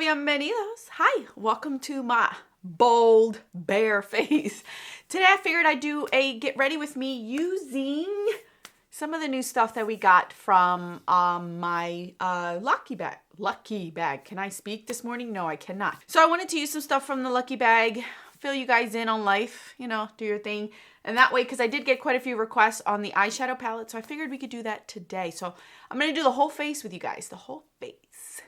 bienvenidos. Hi, welcome to my bold bare face. Today I figured I'd do a get ready with me using some of the new stuff that we got from my lucky bag. Can I speak this morning? No, I cannot. So I wanted to use some stuff from the lucky bag, fill you guys in on life, you know, do your thing. And that way, because I did get quite a few requests on the eyeshadow palette, so I figured we could do that today. So I'm going to do the whole face with you guys, the whole face.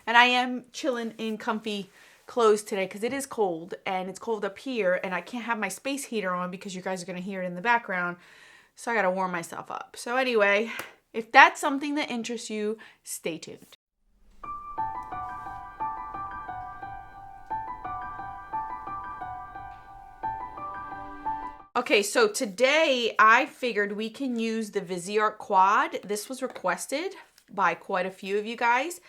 And I am chilling in comfy clothes today because it is cold and it's cold up here and I can't have my space heater on because you guys are going to hear it in the background. So I got to warm myself up. So anyway, if that's something that interests you, stay tuned. Okay, so today I figured we can use the Viseart Quad. This was requested by quite a few of you guys.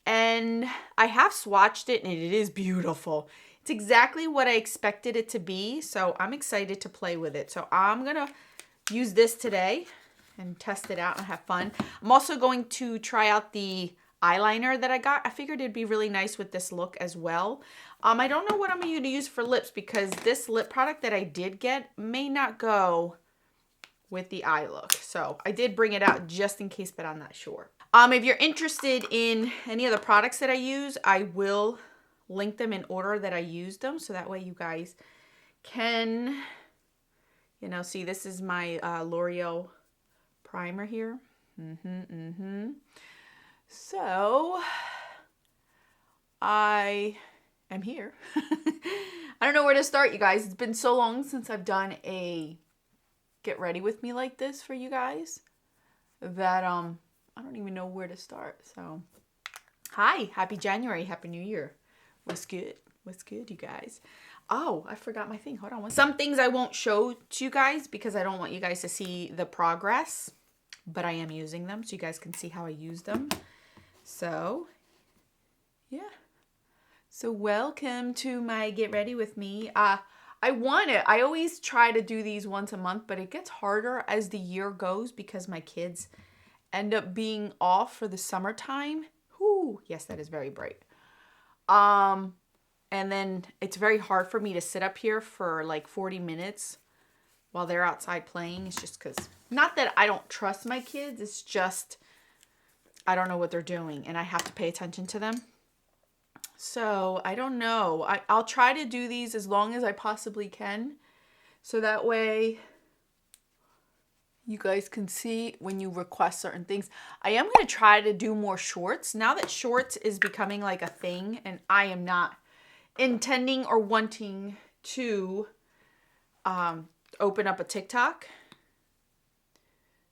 And I have swatched it and it is beautiful. It's exactly what I expected it to be. So I'm excited to play with it. So I'm going to use this today and test it out and have fun. I'm also going to try out the eyeliner that I got. I figured it'd be really nice with this look as well. I don't know what I'm going to use for lips because this lip product that I did get may not go with the eye look. So I did bring it out just in case, but I'm not sure. If you're interested in any of the products that I use, I will link them in order that I used them. So that way you guys can, you know, see this is my L'Oreal primer here. So I am here. I don't know where to start, you guys. It's been so long since I've done a get ready with me like this for you guys that I don't even know where to start. So hi, happy January, happy new year. What's good? What's good, you guys? Oh, I forgot my thing. Hold on. Some things I won't show to you guys because I don't want you guys to see the progress, but I am using them so you guys can see how I use them. So yeah. So welcome to my get ready with me. I always try to do these once a month, but it gets harder as the year goes because my kids end up being off for the summertime. Whoo, yes, that is very bright. And then it's very hard for me to sit up here for like 40 minutes while they're outside playing. It's just because, not that I don't trust my kids, it's just I don't know what they're doing and I have to pay attention to them. So I don't know. I'll try to do these as long as I possibly can. So that way you guys can see when you request certain things. I am going to try to do more shorts now that shorts is becoming like a thing and I am not intending or wanting to open up a TikTok.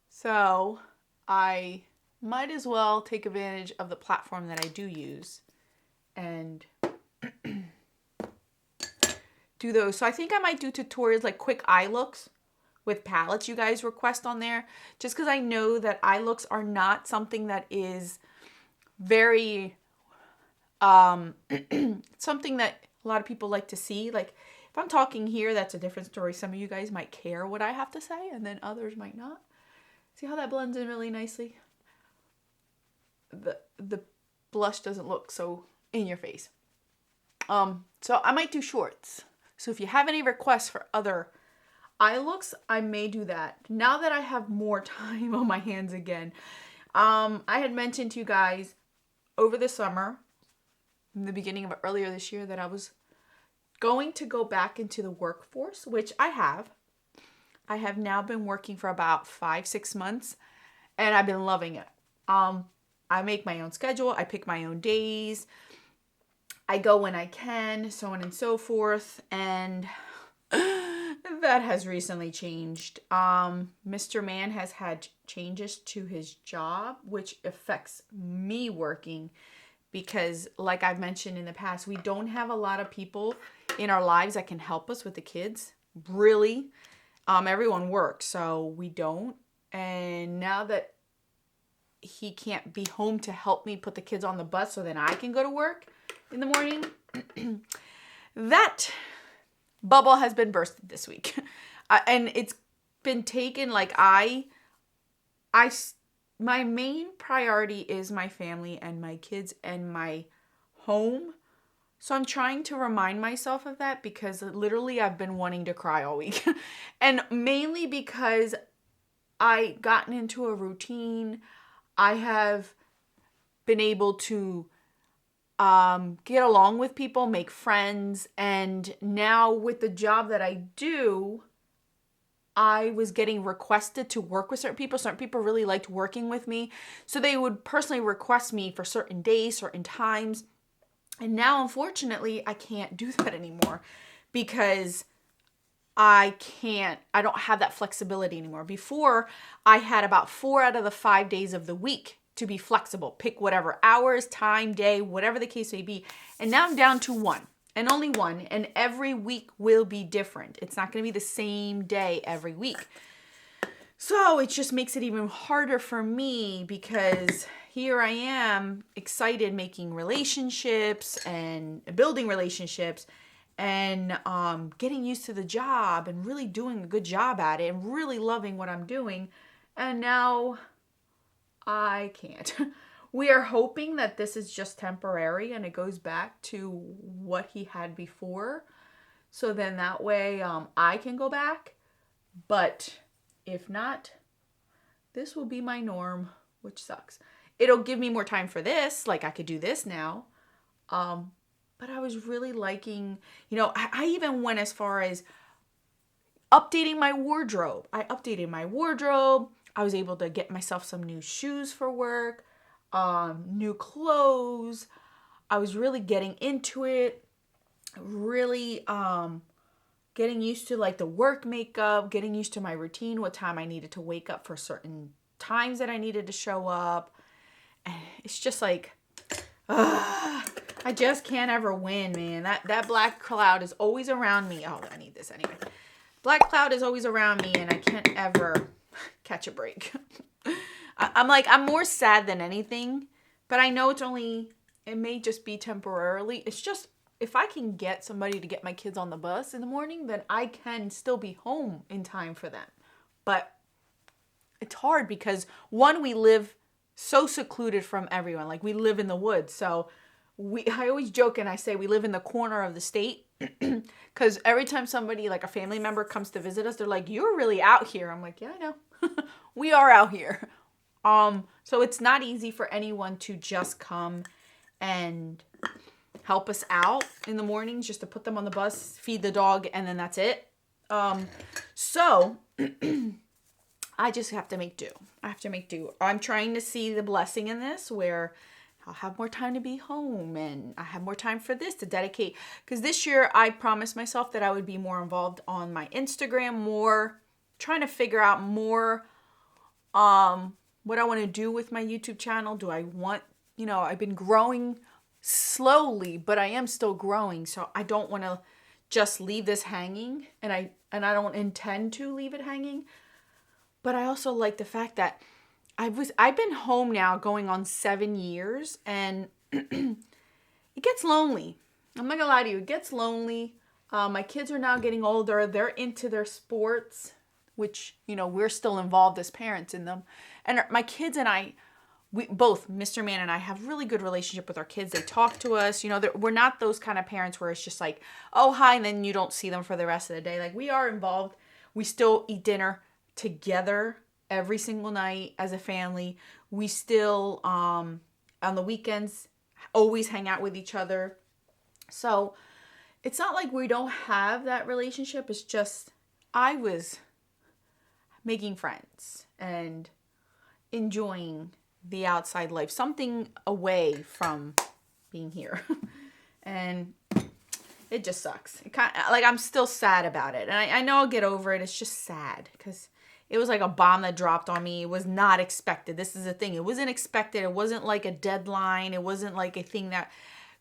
So I might as well take advantage of the platform that I do use and do those. So I think I might do tutorials like quick eye looks with palettes you guys request on there, just because I know that eye looks are not something that is very something that a lot of people like to see. Like if I'm talking here, that's a different story. Some of you guys might care what I have to say and then others might not. See how that blends in really nicely? The blush doesn't look so in your face. So I might do shorts. So if you have any requests for other eye looks, I may do that now that I have more time on my hands again. I had mentioned to you guys over the summer, in the beginning of earlier this year, that I was going to go back into the workforce, which I have. I have now been working for about 5-6 months and I've been loving it. I make my own schedule. I pick my own days. I go when I can, so on and so forth. And that has recently changed. Mr. Man has had changes to his job, which affects me working because, like I've mentioned in the past, we don't have a lot of people in our lives that can help us with the kids. Really. Everyone works, so we don't. And now that he can't be home to help me put the kids on the bus so then I can go to work in the morning, that bubble has been bursted this week. And it's been taken like my main priority is my family and my kids and my home So I'm trying to remind myself of that because literally I've been wanting to cry all week. And mainly because I gotten into a routine. I have been able to get along with people, make friends. And now with the job that I do, I was getting requested to work with certain people. Certain people really liked working with me. So they would personally request me for certain days, certain times. And now, unfortunately, I can't do that anymore because I don't have that flexibility anymore. Before, I had about 4 out of the 5 days of the week to be flexible. Pick whatever hours, time, day, whatever the case may be. And now I'm down to 1 and only 1. And every week will be different. It's not going to be the same day every week. So it just makes it even harder for me because here I am excited making relationships and building relationships and getting used to the job and really doing a good job at it and really loving what I'm doing. And now I can't. We are hoping that this is just temporary and it goes back to what he had before. So then that way I can go back. But if not, this will be my norm, which sucks. It'll give me more time for this. Like I could do this now. But I was really liking, I even went as far as updating my wardrobe. I updated my wardrobe. I was able to get myself some new shoes for work, new clothes. I was really getting into it, really getting used to like the work makeup, getting used to my routine, what time I needed to wake up for certain times that I needed to show up. And it's just like, I just can't ever win, man. That black cloud is always around me. Oh, I need this anyway. Black cloud is always around me and I can't ever catch a break. I'm more sad than anything, but I know it may just be temporarily. It's just, if I can get somebody to get my kids on the bus in the morning, then I can still be home in time for them. But it's hard because one, we live so secluded from everyone. Like we live in the woods. So I always joke and I say we live in the corner of the state because every time somebody, like a family member comes to visit us, they're like, you're really out here. I'm like, yeah, I know. We are out here. So it's not easy for anyone to just come and help us out in the mornings, just to put them on the bus, feed the dog, and then that's it. So I just have to make do. I'm trying to see the blessing in this where I'll have more time to be home and I have more time for this to dedicate. Because this year I promised myself that I would be more involved on my Instagram, more trying to figure out more what I want to do with my YouTube channel. Do I want, I've been growing slowly, but I am still growing. So I don't want to just leave this hanging and I don't intend to leave it hanging. But I also like the fact that I've been home now going on 7 years and it gets lonely. I'm not gonna lie to you, it gets lonely. My kids are now getting older. They're into their sports, which, we're still involved as parents in them. And my kids and I, we both, Mr. Man and I, have really good relationship with our kids. They talk to us. We're not those kind of parents where it's just like, oh, hi, and then you don't see them for the rest of the day. Like, we are involved. We still eat dinner together every single night as a family. We still, on the weekends, always hang out with each other. So it's not like we don't have that relationship. It's just I was making friends and enjoying the outside life, something away from being here. And it just sucks. It I'm still sad about it. And I know I'll get over it. It's just sad because it was like a bomb that dropped on me. It was not expected. This is the thing. It wasn't expected. It wasn't like a deadline. It wasn't like a thing that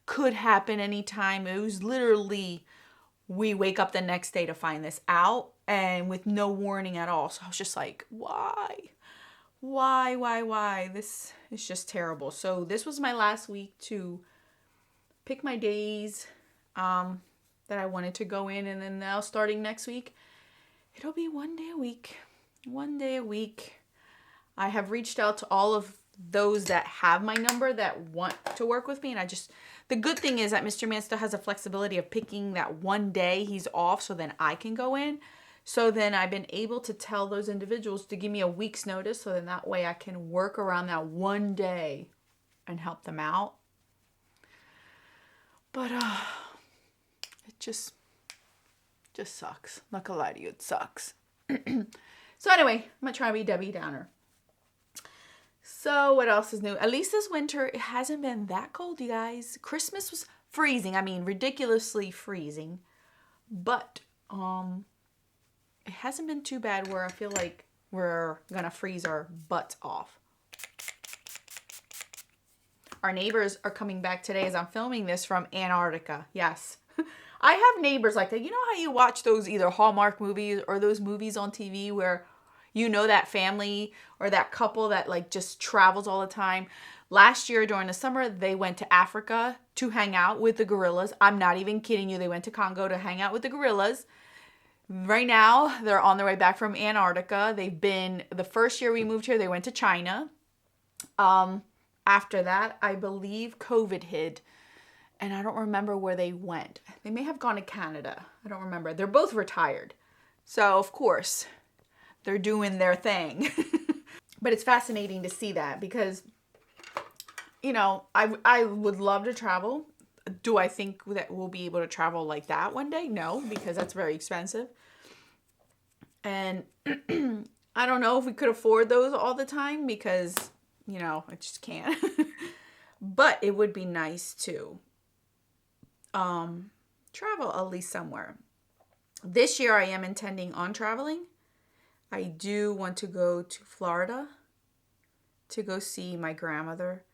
could happen anytime. It was literally, we wake up the next day to find this out and with no warning at all. So I was just like, why? This is just terrible. So this was my last week to pick my days that I wanted to go in. And then now starting next week, it'll be 1 day a week. 1 day a week. I have reached out to all of those that have my number that want to work with me. And the good thing is that Mr. Man still has a flexibility of picking that one day he's off so then I can go in. So then I've been able to tell those individuals to give me a week's notice, so then that way I can work around that one day and help them out. But it just sucks. Not gonna lie to you, it sucks. So anyway, I'm gonna try to be Debbie Downer. So what else is new? At least this winter, it hasn't been that cold, you guys. Christmas was freezing. I mean, ridiculously freezing. But it hasn't been too bad where I feel like we're gonna freeze our butts off. Our neighbors are coming back today as I'm filming this from Antarctica. Yes. I have neighbors like that. You know how you watch those either Hallmark movies or those movies on TV where you know that family or that couple that like just travels all the time? Last year during the summer, they went to Africa to hang out with the gorillas. I'm not even kidding you. They went to Congo to hang out with the gorillas. Right now, they're on their way back from Antarctica. The first year we moved here, they went to China. After that, I believe COVID hit. And I don't remember where they went. They may have gone to Canada. I don't remember. They're both retired. So, of course, they're doing their thing. But it's fascinating to see that because, you know, I would love to travel. Do I think that we'll be able to travel like that one day? No, because that's very expensive. And I don't know if we could afford those all the time because, you know, I just can't. But it would be nice to travel at least somewhere. This year I am intending on traveling. I do want to go to Florida to go see my grandmother.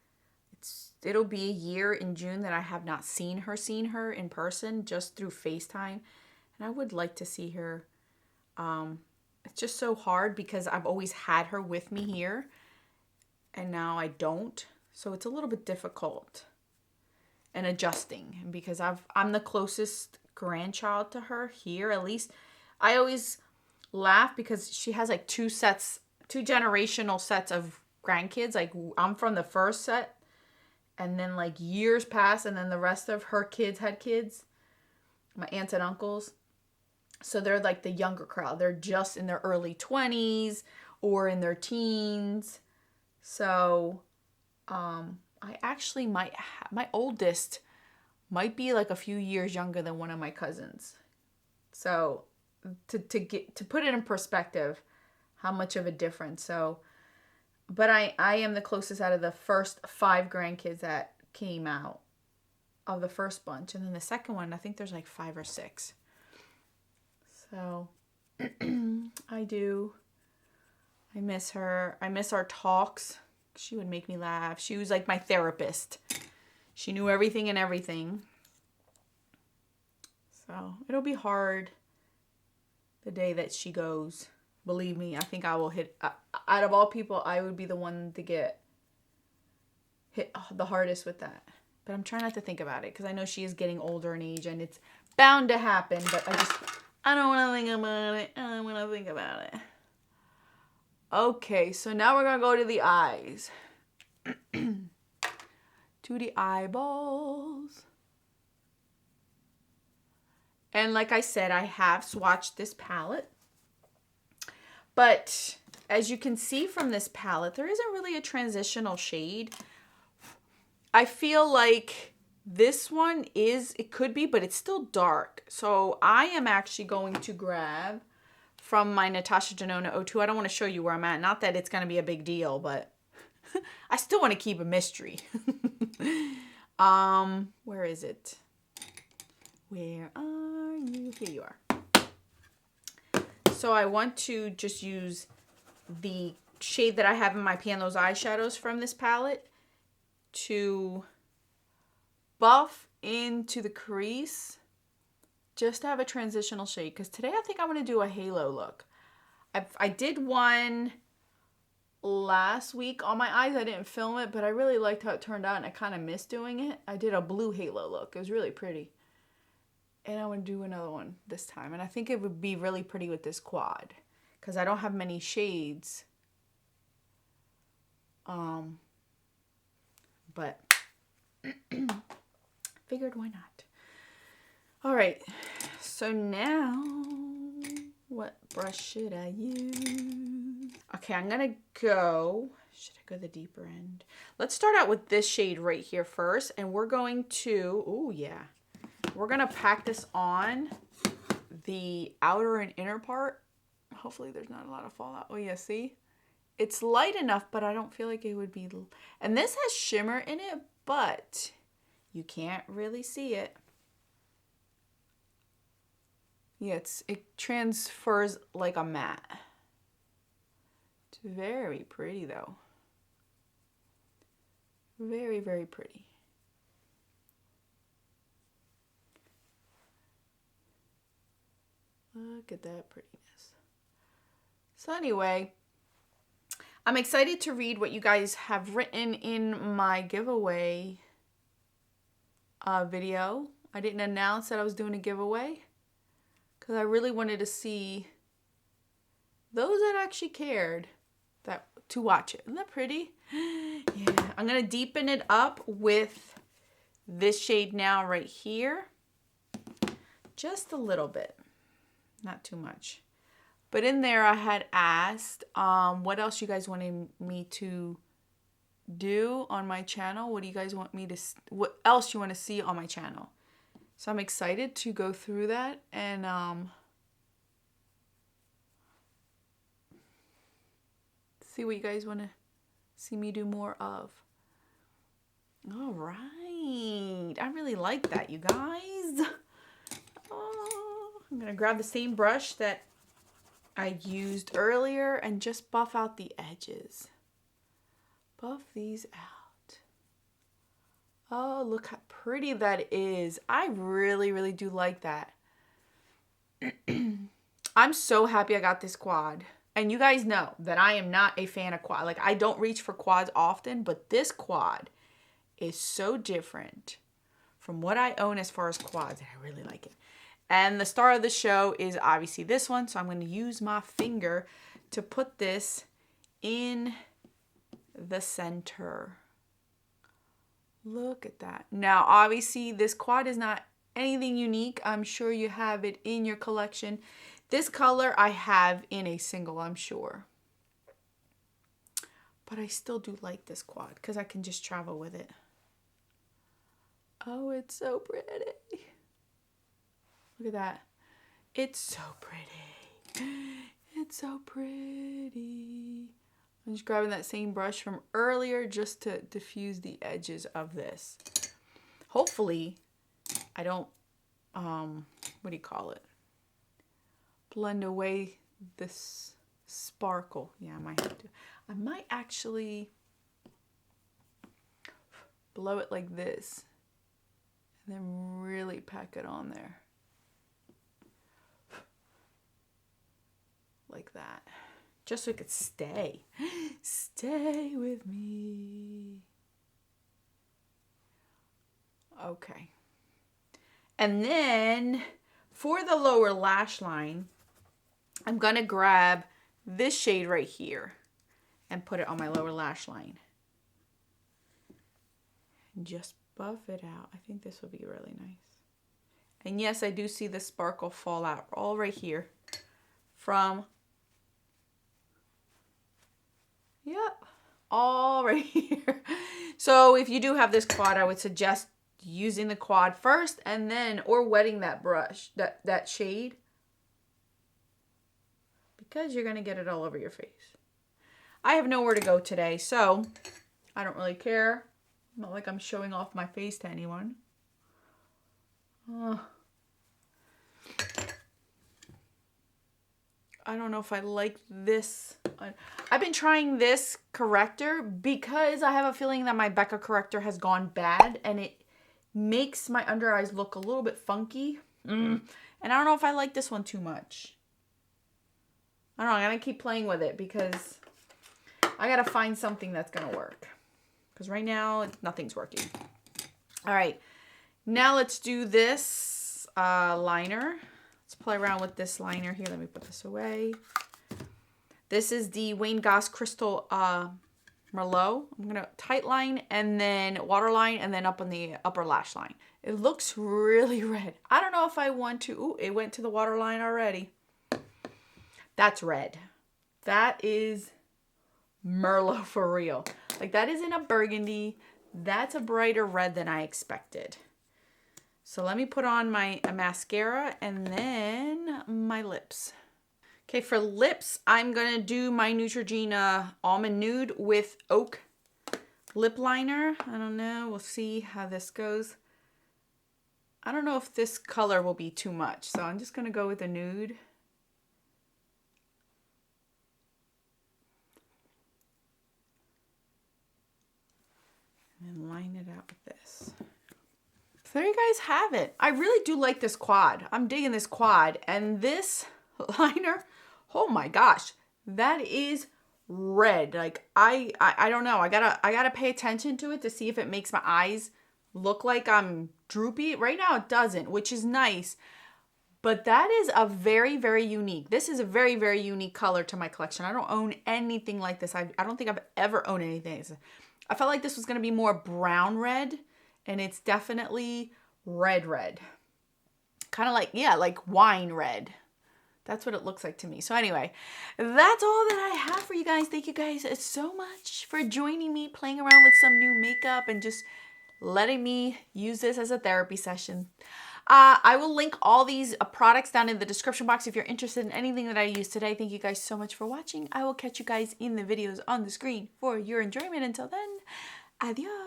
It'll be a year in June that I have not seen her in person, just through FaceTime. And I would like to see her. It's just so hard because I've always had her with me here and now I don't. So it's a little bit difficult and adjusting because I'm the closest grandchild to her here. At least I always laugh because she has like two generational sets of grandkids. Like I'm from the first set and then like years pass and then the rest of her kids had kids, my aunts and uncles. So they're like the younger crowd. They're just in their early 20s or in their teens. So I actually my oldest might be like a few years younger than one of my cousins. So to put it in perspective, how much of a difference. So, but I am the closest out of the first 5 grandkids that came out of the first bunch. And then the second one, I think there's like 5 or 6. So I miss her. I miss our talks. She would make me laugh. She was like my therapist. She knew everything and everything. So it'll be hard the day that she goes. Believe me, I think I will hit, out of all people, I would be the one to get hit the hardest with that. But I'm trying not to think about it because I know she is getting older in age and it's bound to happen. But I don't want to think about it. I don't want to think about it. Okay, so now we're going to go to the eyes. To the eyeballs. And like I said, I have swatched this palette. But as you can see from this palette, there isn't really a transitional shade. I feel like this one it could be, but it's still dark. So I am actually going to grab from my Natasha Denona 02. I don't want to show you where I'm at. Not that it's going to be a big deal, but I still want to keep a mystery. Where is it? Where are you? Here you are. So I want to just use the shade that I have in my pan, those eyeshadows from this palette, to buff into the crease, just to have a transitional shade. Because today I think I want to do a halo look. I did one last week on my eyes. I didn't film it, but I really liked how it turned out and I kind of missed doing it. I did a blue halo look. It was really pretty. And I want to do another one this time. And I think it would be really pretty with this quad. Because I don't have many shades but figured why not. All right, so now what brush should I use? Okay, I'm gonna go, should I go the deeper end? Let's start out with this shade right here first, and we're going to, oh yeah, we're gonna pack this on the outer and inner part. Hopefully there's not a lot of fallout. Oh yeah, see? It's light enough, but I don't feel like it would be, and this has shimmer in it, but you can't really see it. Yeah, it transfers like a matte. It's very pretty though. Very, very pretty. Look at that prettiness. So anyway, I'm excited to read what you guys have written in my giveaway video. I didn't announce that I was doing a giveaway because I really wanted to see those that actually cared to watch it. Isn't that pretty? Yeah, I'm going to deepen it up with this shade now right here. Just a little bit, not too much. But in there I had asked what else you guys wanted me to do on my channel. What do you guys want me to, what else you want to see on my channel? So I'm excited to go through that and see what you guys want to see me do more of. All right, I really like that, you guys. Oh, I'm gonna grab the same brush that I used earlier and just buff out the edges. Buff these out. Oh, look how pretty that is. I really, really do like that. I'm so happy I got this quad. And you guys know that I am not a fan of quad. Like, I don't reach for quads often, but this quad is so different from what I own as far as quads. And I really like it. And the star of the show is obviously this one. So I'm going to use my finger to put this in the center. Look at that. Now, obviously, this quad is not anything unique. I'm sure you have it in your collection. This color I have in a single, I'm sure. But I still do like this quad because I can just travel with it. Oh, it's so pretty. Look at that. It's so pretty. It's so pretty. I'm just grabbing that same brush from earlier just to diffuse the edges of this. Hopefully, I don't, what do you call it? Blend away this sparkle. Yeah, I might have to. I might actually blow it like this and then really pack it on there. Like that. Just so it could stay. Stay with me. Okay. And then for the lower lash line, I'm going to grab this shade right here and put it on my lower lash line. And just buff it out. I think this will be really nice. And yes, I do see the sparkle fall out all right here from, yep, all right here. So if you do have this quad, I would suggest using the quad first and then, or wetting that brush, that shade, because you're going to get it all over your face. I have nowhere to go today, so I don't really care. Not like I'm showing off my face to anyone. I don't know if I like this. I've been trying this corrector because I have a feeling that my Becca corrector has gone bad and it makes my under eyes look a little bit funky. And I don't know if I like this one too much. I don't know. I'm going to keep playing with it because I got to find something that's going to work. Because right now, nothing's working. All right. Now let's do this liner. Let's play around with this liner here. Let me put this away. This is the Wayne Goss Crystal Merlot. I'm going to tight line and then waterline and then up on the upper lash line. It looks really red. I don't know if I want to. Ooh, it went to the waterline already. That's red. That is Merlot for real. Like that isn't a burgundy. That's a brighter red than I expected. So let me put on my mascara and then my lips. Okay, for lips, I'm going to do my Neutrogena Almond Nude with Oak lip liner. I don't know. We'll see how this goes. I don't know if this color will be too much, so I'm just going to go with the nude. And line it out with this. So there you guys have it. I really do like this quad. I'm digging this quad. And this liner, oh my gosh, that is red. Like I don't know. I gotta pay attention to it to see if it makes my eyes look like I'm droopy. Right now it doesn't, which is nice. But that is a very, very unique. This is a very, very unique color to my collection. I don't own anything like this. I don't think I've ever owned anything. I felt like this was going to be more brown red, and it's definitely red. Kind of like, yeah, like wine red. That's what it looks like to me. So anyway, that's all that I have for you guys. Thank you guys so much for joining me, playing around with some new makeup and just letting me use this as a therapy session. I will link all these products down in the description box if you're interested in anything that I used today. Thank you guys so much for watching. I will catch you guys in the videos on the screen for your enjoyment. Until then, adios.